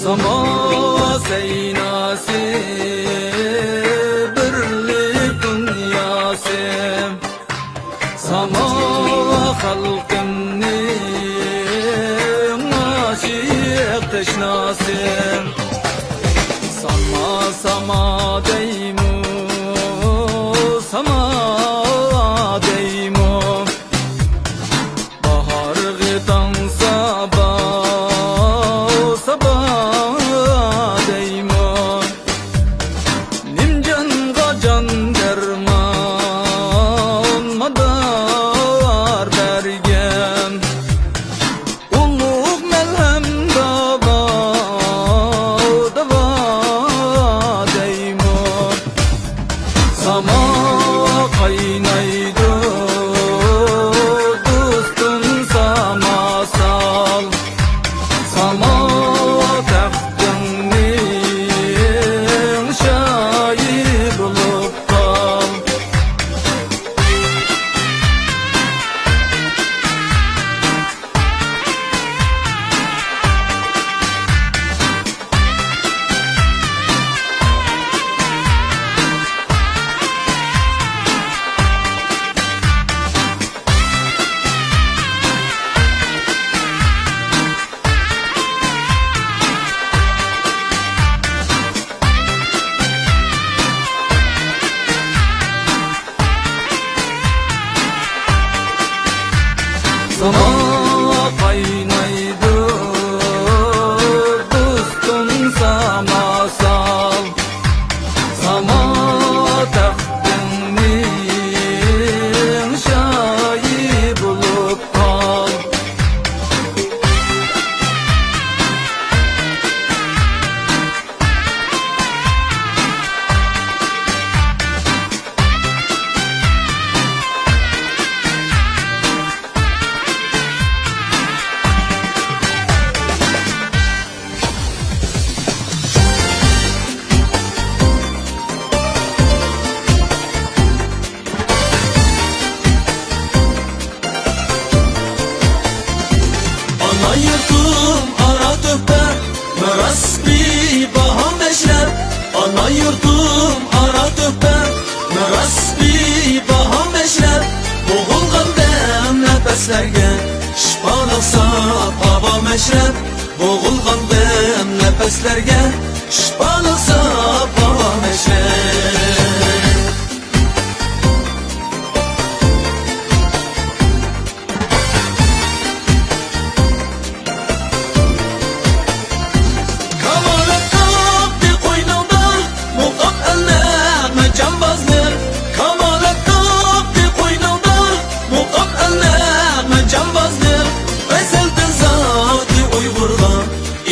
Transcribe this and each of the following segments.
Sama seynası birlik dünyası Sama halkımның aşık teşnası Sama sama deymu sama deymu Bahar gıdan sabah sabah deymu Nimcanға can derman madar bergen Ulluq melhem dava dava deymu Sama qaynaydı dostum sama sal Sama taxtının şayı bulup kal Sama qaynaydı dostum sama sal Sama taxtının şayı bulup kal Ana yurdum ana töhbə Miras bir baham eşrəb Ana yurdum ana töhbə Miras bir baham eşrəb Boğulğan dəm nəfəslərgə Şifalansa hava məşrəb Boğulğan dəm nəfəslərgə Şifalansa hava məşrəb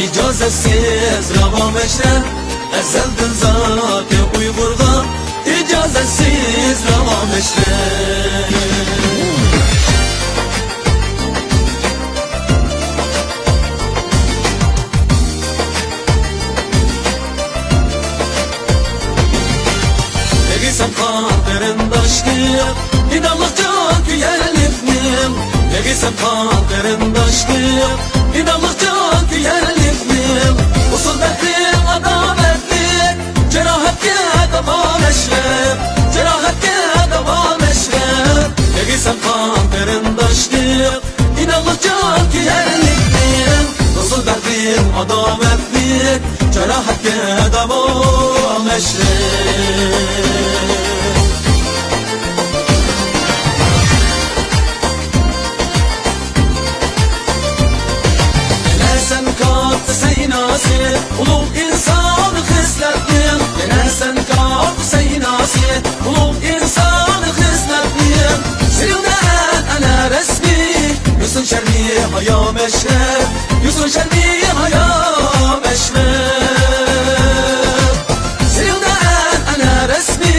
İcazetsiz rava meşrep Ezelden zat-ı Uygur'da İcazetsiz rava meşrep Legisem kaderin daştık İnanlık can küyelifnim Legisem kaderin daştık İnanlık can küyelifnim Usul beklim adametlik Cerahatke devam eşrep Cerahatke devam eşrep Legisem kaderin daştık İnanlık can küyelifnim Usul beklim adametlik Cerahatke devam eşrep Ulug insan hisletmeyim Gene sen kalk seynası Ulug insan hisletmeyim Seninle ana resmi Yüzün şermi haya meşrep Yüzün şermi haya meşrep Seninle ana resmi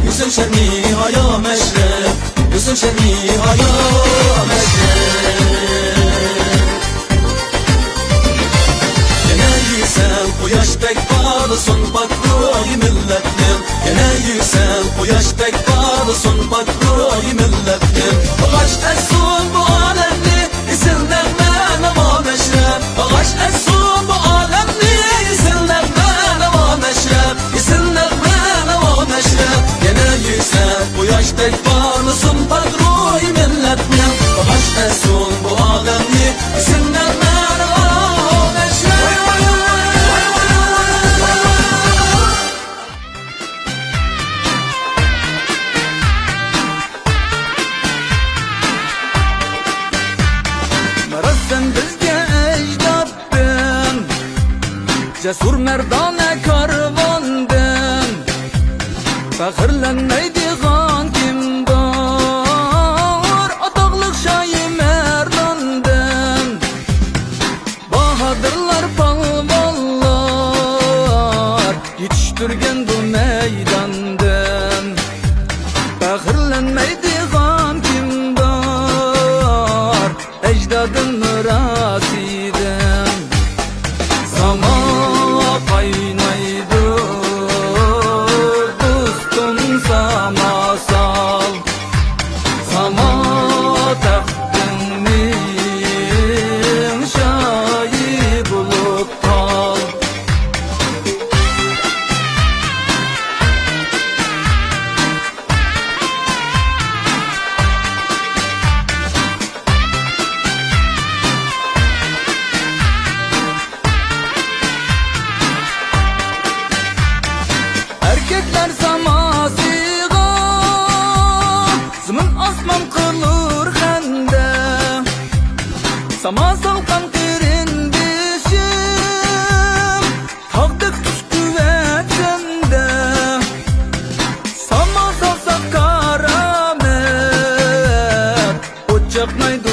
Yüzün şermi haya meşrep Yüzün şermi haya meşrep Quyoşdek parlısın bak ruhi milletlim Gene yüksel quyoşdek parlısın bak ruhi milletlim Ağaç etsun bu alemni izinden ben ama meşrep Ağaç etsun bu alemni sen bizge ecdaddin, cesur merdane karvandin. Faxrlanmaydigan kim bor, ataqliq shoyi merdandin. Bahadırlar palvonlar yetishtirgan bu maydondan. Faxrlanmaydigan kim bor, ecdodin mirosidan. Samo qaynaydi dostum, samo sol, samo taqdimning shoyi bo'lib qol. Erkekler samasiga zimin osmon qilur xanda. Samo salqin qirindishim tog'dek tush quvvatanda. Samo salsa karamet o'chaqmaydi